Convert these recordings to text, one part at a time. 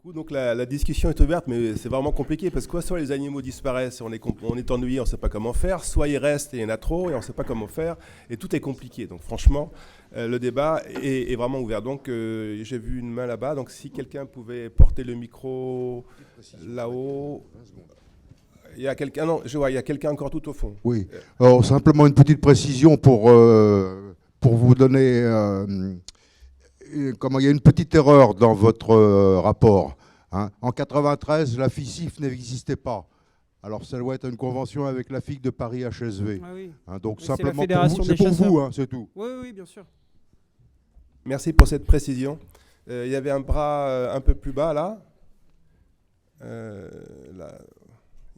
Donc la discussion est ouverte, mais c'est vraiment compliqué parce que soit les animaux disparaissent, on est ennuyé, on ne sait pas comment faire, soit ils restent et il y en a trop et on ne sait pas comment faire, et tout est compliqué. Donc franchement, le débat est vraiment ouvert. Donc j'ai vu une main là-bas, donc si quelqu'un pouvait porter le micro là-haut. Il y a quelqu'un, non, je vois, il y a quelqu'un encore tout au fond. Oui, alors simplement une petite précision pour vous donner... comment il y a une petite erreur dans votre rapport. Hein. En 93, la FICIF n'existait pas. Alors ça doit être une convention avec la FIC de Paris HSV. Ah oui. Hein, donc Mais simplement c'est la pour vous, Fédération c'est des pour chasseurs. vous, hein, c'est tout. Oui, oui, bien sûr. Merci pour cette précision. Il y avait un bras un peu plus bas là. Là,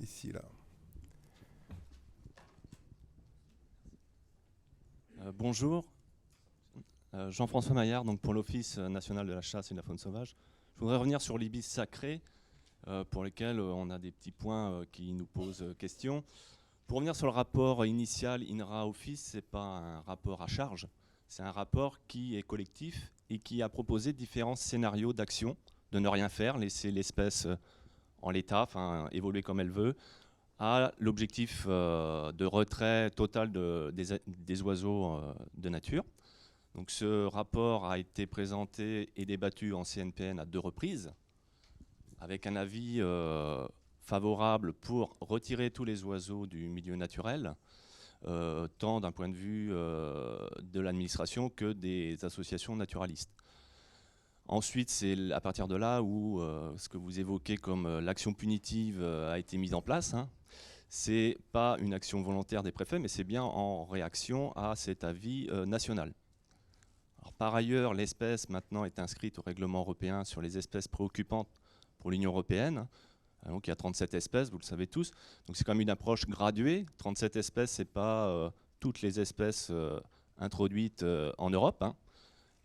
ici là. Bonjour, Jean-François Maillard, donc pour l'Office national de la chasse et de la faune sauvage. Je voudrais revenir sur l'ibis sacré, pour lequel on a des petits points qui nous posent question. Pour revenir sur le rapport initial INRA-Office, ce n'est pas un rapport à charge, c'est un rapport qui est collectif et qui a proposé différents scénarios d'action, de ne rien faire, laisser l'espèce en l'état, évoluer comme elle veut, à l'objectif de retrait total des oiseaux de nature. Donc ce rapport a été présenté et débattu en CNPN à 2 reprises, avec un avis favorable pour retirer tous les oiseaux du milieu naturel, tant d'un point de vue de l'administration que des associations naturalistes. Ensuite, c'est à partir de là où ce que vous évoquez comme l'action punitive a été mise en place. Hein. Ce n'est pas une action volontaire des préfets, mais c'est bien en réaction à cet avis national. Alors, par ailleurs, l'espèce maintenant est inscrite au règlement européen sur les espèces préoccupantes pour l'Union européenne. Donc il y a 37 espèces, vous le savez tous. Donc c'est quand même une approche graduée. 37 espèces, ce n'est pas toutes les espèces introduites en Europe. Hein.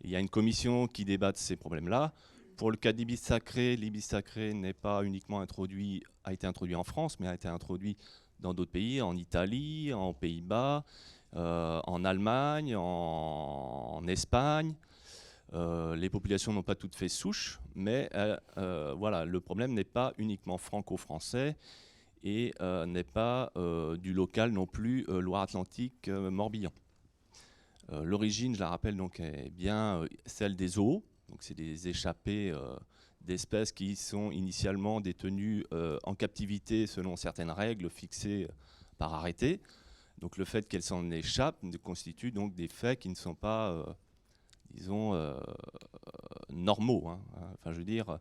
Il y a une commission qui débat de ces problèmes-là. Pour le cas d'ibis sacré, l'ibis sacré n'est pas uniquement a été introduit en France, mais a été introduit dans d'autres pays, en Italie, en Pays-Bas, en Allemagne, en Espagne. Les populations n'ont pas toutes fait souche, mais voilà, le problème n'est pas uniquement franco-français et n'est pas du local non plus Loire-Atlantique, Morbihan. L'origine, je la rappelle, donc, est bien celle des zoos. Donc, c'est des échappées d'espèces qui sont initialement détenues en captivité selon certaines règles fixées par arrêté. Donc, le fait qu'elles s'en échappent constitue donc des faits qui ne sont pas, disons, normaux. Hein. Enfin, je veux dire,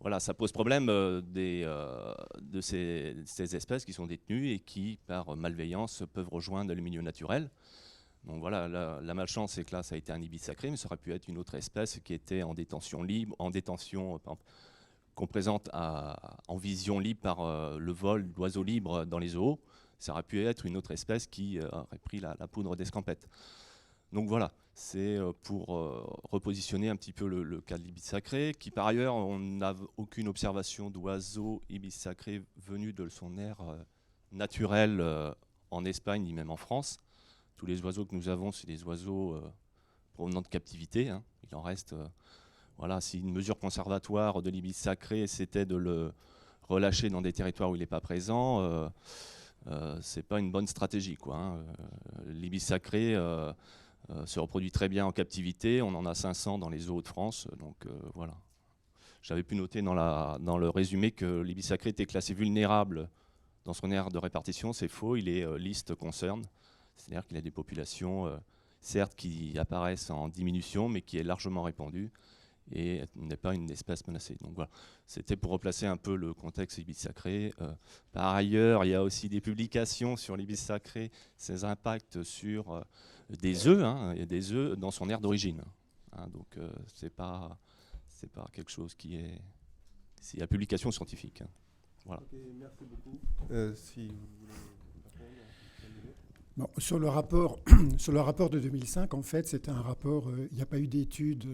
voilà, ça pose problème de ces espèces qui sont détenues et qui, par malveillance, peuvent rejoindre le milieu naturel. Donc voilà, la malchance, c'est que là, ça a été un ibis sacré, mais ça aurait pu être une autre espèce qui était en détention libre, qu'on présente en vision libre par le vol d'oiseaux libres dans les zoos. Ça aurait pu être une autre espèce qui aurait pris la poudre d'escampette. Donc voilà, c'est pour repositionner un petit peu le cas de l'ibis sacré, qui par ailleurs, on n'a aucune observation d'oiseaux ibis sacré venus de son aire naturelle en Espagne ni même en France. Tous les oiseaux que nous avons, c'est des oiseaux provenant de captivité. Hein. Il en reste, voilà, si une mesure conservatoire de l'ibis sacré, c'était de le relâcher dans des territoires où il n'est pas présent, c'est pas une bonne stratégie, quoi. Hein. L'ibis sacré se reproduit très bien en captivité. On en a 500 dans les zoos de France, donc voilà. J'avais pu noter dans le résumé que l'ibis sacré était classé vulnérable dans son aire de répartition. C'est faux, il est liste concerne. C'est-à-dire qu'il y a des populations, certes, qui apparaissent en diminution, mais qui est largement répandue et n'est pas une espèce menacée. Donc voilà, c'était pour replacer un peu le contexte ibis sacré. Par ailleurs, il y a aussi des publications sur l'ibis sacré, ses impacts sur des œufs, hein, et des œufs dans son aire d'origine. Hein, donc c'est pas quelque chose qui est... C'est la publication scientifique. Hein. Voilà. Okay, merci beaucoup. Si vous voulez... Bon, sur le rapport de 2005, en fait, c'était un rapport, il n'y a pas eu d'études,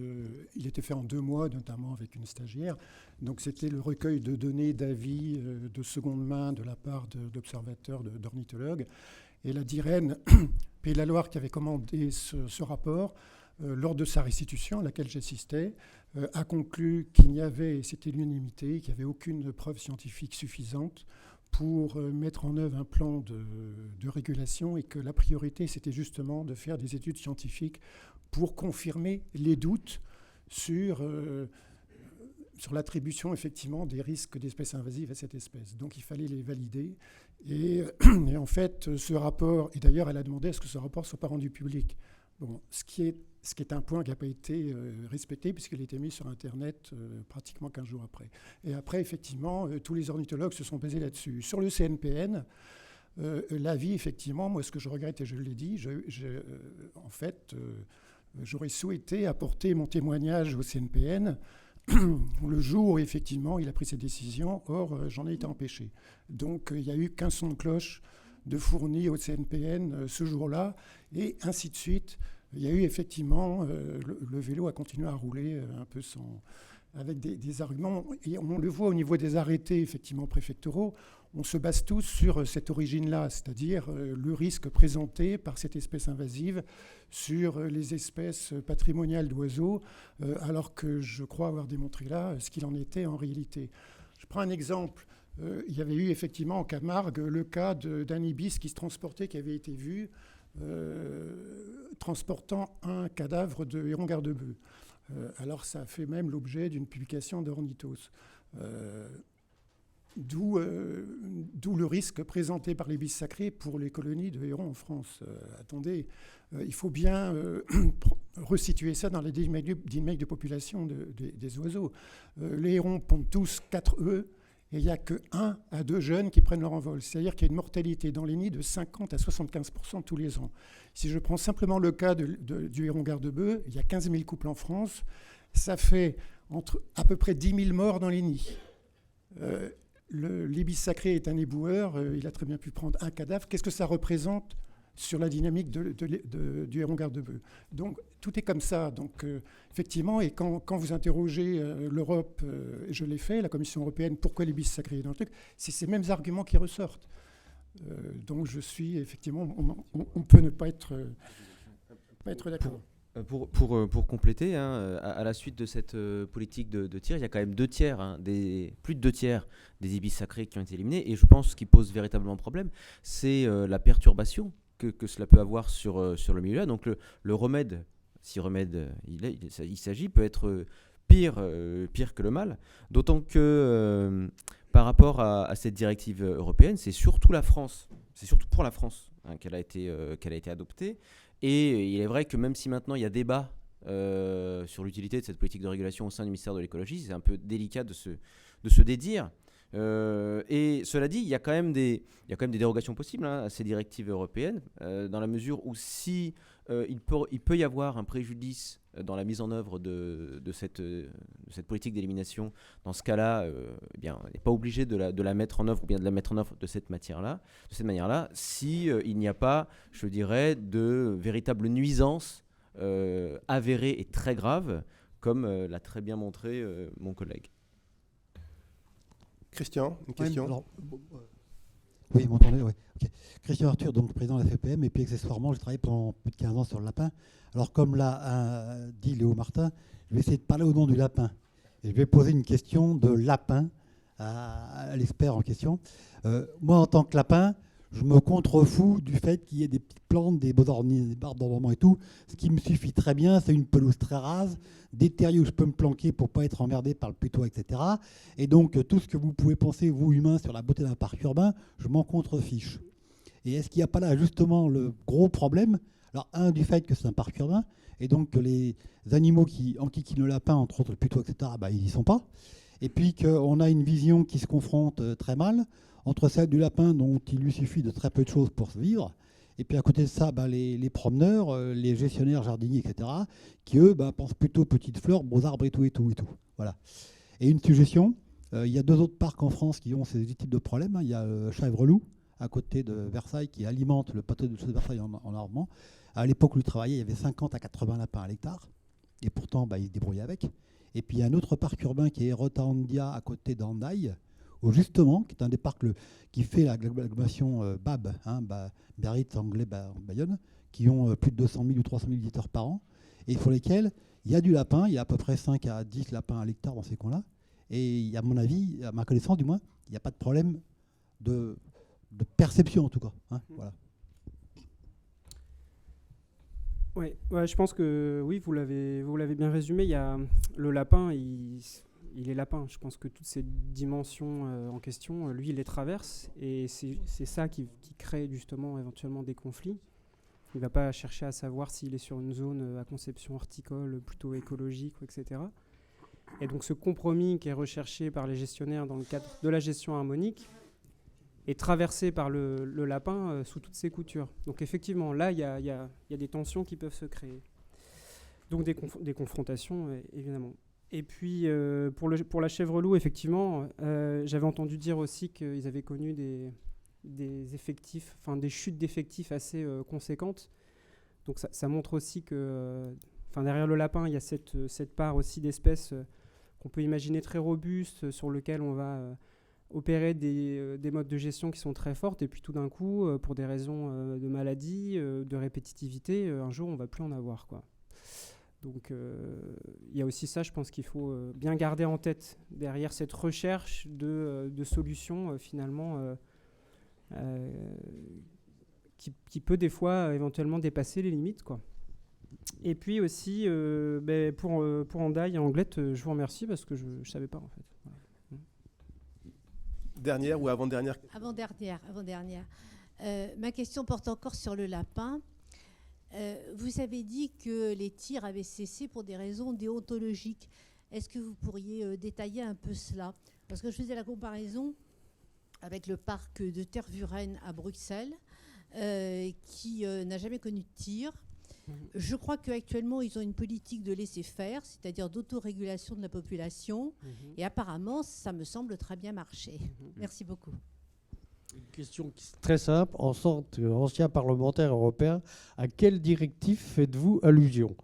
il était fait en 2 mois, notamment avec une stagiaire. Donc c'était le recueil de données, d'avis de seconde main de la part d'observateurs, d'ornithologues. Et la DIREN, Pays de la Loire, qui avait commandé ce rapport, lors de sa restitution, à laquelle j'assistais, a conclu qu'il n'y avait, et c'était l'unanimité, qu'il n'y avait aucune preuve scientifique suffisante pour mettre en œuvre un plan de régulation et que la priorité, c'était justement de faire des études scientifiques pour confirmer les doutes sur l'attribution effectivement des risques d'espèces invasives à cette espèce. Donc il fallait les valider. Et en fait, ce rapport, et d'ailleurs elle a demandé à ce que ce rapport ne soit pas rendu public. Bon, ce qui est un point qui n'a pas été respecté puisqu'il a été mis sur Internet pratiquement 15 jours après. Et après, effectivement, tous les ornithologues se sont basés là-dessus. Sur le CNPN, l'avis, effectivement, moi ce que je regrette, et je l'ai dit, en fait, j'aurais souhaité apporter mon témoignage au CNPN le jour où, effectivement, il a pris ses décisions. Or, j'en ai été empêché. Donc, il n'y a eu qu'un son de cloche de fourni au CNPN ce jour-là, et ainsi de suite. Il y a eu, effectivement, le vélo a continué à rouler un peu avec des arguments. Et on le voit au niveau des arrêtés, effectivement, préfectoraux. On se base tous sur cette origine-là, c'est-à-dire le risque présenté par cette espèce invasive sur les espèces patrimoniales d'oiseaux, alors que je crois avoir démontré là ce qu'il en était en réalité. Je prends un exemple. Il y avait eu effectivement en Camargue le cas d'un ibis qui se transportait, qui avait été vu, transportant un cadavre de héron garde-bœuf. Alors ça a fait même l'objet d'une publication d'Ornithos. D'où le risque présenté par l'ibis sacré pour les colonies de hérons en France. Attendez, il faut bien resituer ça dans les dynamiques de population des oiseaux. Les hérons pondent tous 4 œufs et il n'y a que 1 à 2 jeunes qui prennent leur envol. C'est-à-dire qu'il y a une mortalité dans les nids de 50 à 75% tous les ans. Si je prends simplement le cas du héron garde-bœuf, il y a 15 000 couples en France. Ça fait à peu près 10 000 morts dans les nids. L'ibis sacré est un éboueur, il a très bien pu prendre un cadavre. Qu'est-ce que ça représente sur la dynamique du héron garde-bœuf? Donc tout est comme ça. Donc effectivement, et quand vous interrogez l'Europe, et je l'ai fait, la Commission européenne, pourquoi l'ibis sacré est dans le truc, c'est ces mêmes arguments qui ressortent. Donc je suis effectivement, on peut ne pas être d'accord. Pour compléter, à la suite de cette politique de tir, il y a quand même plus de 2 tiers des ibis sacrés qui ont été éliminés. Et je pense que ce qui pose véritablement problème, c'est la perturbation que cela peut avoir sur le milieu-là. Donc le remède, si remède il s'agit, peut être pire que le mal. D'autant que par rapport à cette directive européenne, c'est surtout pour la France qu'elle a été adoptée. Et il est vrai que même si maintenant il y a débat sur l'utilité de cette politique de régulation au sein du ministère de l'écologie, c'est un peu délicat de se dédire. Et cela dit, il y a quand même des dérogations possibles à ces directives européennes, dans la mesure où si il peut y avoir un préjudice dans la mise en œuvre de cette politique d'élimination, dans ce cas-là, eh bien, on n'est pas obligé de la mettre en œuvre ou bien de la mettre en œuvre de cette manière-là, si il n'y a pas, je dirais, de véritable nuisance avérée et très grave, comme l'a très bien montré mon collègue. Christian, une question. Oui, vous m'entendez, oui. Okay. Christian Arthur, donc président de la FPM, et puis accessoirement, j'ai travaillé pendant plus de 15 ans sur le lapin. Alors, comme l'a dit Léo Martin, je vais essayer de parler au nom du lapin. Et je vais poser une question de lapin à l'expert en question. Moi, en tant que lapin, je me contrefous du fait qu'il y ait des petites plantes, des barres d'ornement et tout. Ce qui me suffit très bien, c'est une pelouse très rase, des terriers où je peux me planquer pour ne pas être emmerdé par le putois, etc. Et donc, tout ce que vous pouvez penser, vous, humains, sur la beauté d'un parc urbain, je m'en contrefiche. Et est-ce qu'il n'y a pas là, justement, le gros problème? Alors, du fait que c'est un parc urbain, et donc que les animaux qui enquiquinent le lapin, entre autres le putois, etc., ils n'y sont pas. Et puis qu'on a une vision qui se confronte très mal entre celle du lapin dont il lui suffit de très peu de choses pour vivre, et puis à côté de ça, les promeneurs, les gestionnaires, jardiniers, etc., qui eux pensent plutôt petites fleurs, beaux arbres et tout. Voilà. Et une suggestion, il y a 2 autres parcs en France qui ont ces types de problèmes. Il y a Chèvreloup, à côté de Versailles, qui alimente le pâté de Versailles en Normand. À l'époque où il travaillait, il y avait 50 à 80 lapins à l'hectare, et pourtant il se débrouillait avec. Et puis il y a un autre parc urbain qui est Rotandia, à côté d'Andaille, où justement, qui est un des parcs qui fait l'agglomération BAB, Biarritz, Anglet, Bayonne, qui ont plus de 200 000 ou 300 000 visiteurs par an. et sur lesquels il y a du lapin, il y a à peu près 5 à 10 lapins à l'hectare dans ces coins-là. Et à mon avis, à ma connaissance du moins, il n'y a pas de problème de perception en tout cas. Hein, voilà. Ouais, je pense que oui, vous l'avez bien résumé. Il y a le lapin, il est lapin. Je pense que toutes ces dimensions en question, lui, il les traverse, et c'est ça qui crée justement éventuellement des conflits. Il ne va pas chercher à savoir s'il est sur une zone à conception horticole, plutôt écologique, etc. Et donc ce compromis qui est recherché par les gestionnaires dans le cadre de la gestion harmonique est traversé par le lapin sous toutes ses coutures. Donc effectivement, là, il y a des tensions qui peuvent se créer. Donc des confrontations, évidemment. Et puis, pour la chèvre-loup, effectivement, j'avais entendu dire aussi qu'ils avaient connu des effectifs, enfin des chutes d'effectifs assez conséquentes. Donc ça montre aussi que derrière le lapin, il y a cette part aussi d'espèces qu'on peut imaginer très robustes, sur lesquelles on va opérer des modes de gestion qui sont très fortes, et puis tout d'un coup, pour des raisons de maladie, de répétitivité, un jour, on ne va plus en avoir, quoi. Donc il y a aussi ça, je pense qu'il faut bien garder en tête derrière cette recherche de solutions finalement qui peut des fois éventuellement dépasser les limites, quoi. Et puis aussi pour Hendaye et Anglette, je vous remercie parce que je ne savais pas en fait. Voilà. Dernière ou avant-dernière? Avant-dernière. Ma question porte encore sur le lapin. Vous avez dit que les tirs avaient cessé pour des raisons déontologiques. Est-ce que vous pourriez détailler un peu cela? Parce que je faisais la comparaison avec le parc de Tervuren à Bruxelles, qui n'a jamais connu de tir. Je crois qu'actuellement, ils ont une politique de laisser-faire, c'est-à-dire d'autorégulation de la population. Et apparemment, ça me semble très bien marcher. Merci beaucoup. Une question très simple. En tant qu'ancien parlementaire européen, à quelle directive faites-vous allusion?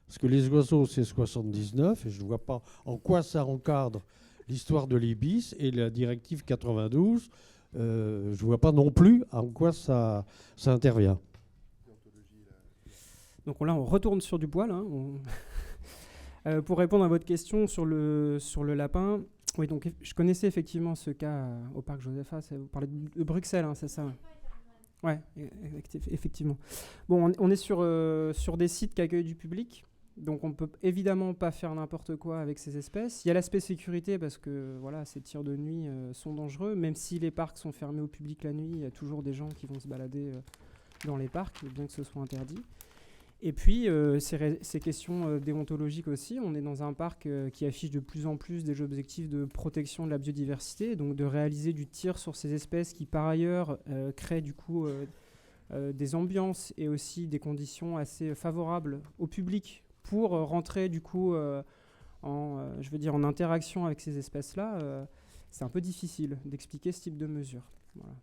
Parce que les oiseaux, c'est 79, et je ne vois pas en quoi ça encadre l'histoire de l'ibis, et la directive 92, je ne vois pas non plus en quoi ça intervient. Donc là, on retourne sur du poil. Pour répondre à votre question sur le lapin, oui, donc je connaissais effectivement ce cas au parc Josepha. Vous parlez de Bruxelles, c'est ça? Oui, effectivement. Bon, on est sur des sites qui accueillent du public, donc on ne peut évidemment pas faire n'importe quoi avec ces espèces. Il y a l'aspect sécurité parce que voilà, ces tirs de nuit sont dangereux. Même si les parcs sont fermés au public la nuit, il y a toujours des gens qui vont se balader dans les parcs, bien que ce soit interdit. Et puis, ces questions déontologiques aussi. On est dans un parc qui affiche de plus en plus des objectifs de protection de la biodiversité, donc de réaliser du tir sur ces espèces qui, par ailleurs, créent du coup des ambiances et aussi des conditions assez favorables au public pour rentrer du coup en interaction avec ces espèces-là. C'est un peu difficile d'expliquer ce type de mesures. Voilà.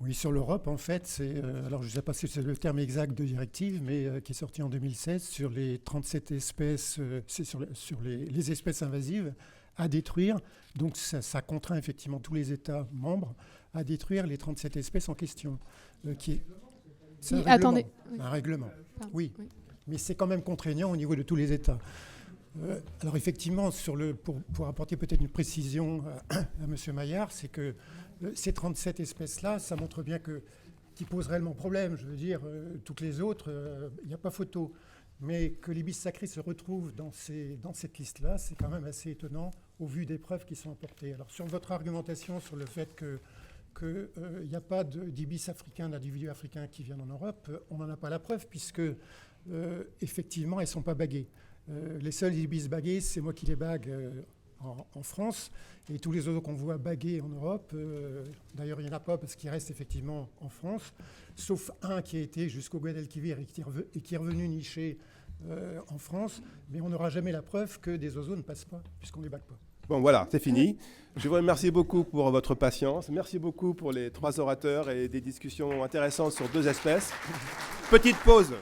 Oui, sur l'Europe, en fait, alors je ne sais pas si c'est le terme exact de directive, mais qui est sorti en 2016 sur les 37 espèces, c'est sur les espèces invasives à détruire. Donc ça contraint effectivement tous les États membres à détruire les 37 espèces en question. C'est un règlement. Attendez. Un règlement, oui. Oui. Mais c'est quand même contraignant au niveau de tous les États. Alors effectivement, pour apporter peut-être une précision à M. Maillard, c'est que ces 37 espèces-là, ça montre bien qu'ils posent réellement problème. Je veux dire, toutes les autres, il n'y a pas photo. Mais que l'ibis sacré se retrouve dans cette liste-là, c'est quand même assez étonnant au vu des preuves qui sont apportées. Alors sur votre argumentation sur le fait qu'il n'y a pas d'ibis africains, d'individus africains qui viennent en Europe, on n'en a pas la preuve puisque effectivement, elles ne sont pas baguées. Les seuls ibis bagués, c'est moi qui les bague en France, et tous les autres qu'on voit bagués en Europe, d'ailleurs il n'y en a pas parce qu'ils restent effectivement en France, sauf un qui a été jusqu'au Guadalquivir et qui est revenu nicher en France, mais on n'aura jamais la preuve que des oiseaux ne passent pas, puisqu'on ne les bague pas. Bon voilà, c'est fini. Je vous remercie beaucoup pour votre patience. Merci beaucoup pour les 3 orateurs et des discussions intéressantes sur 2 espèces. Petite pause.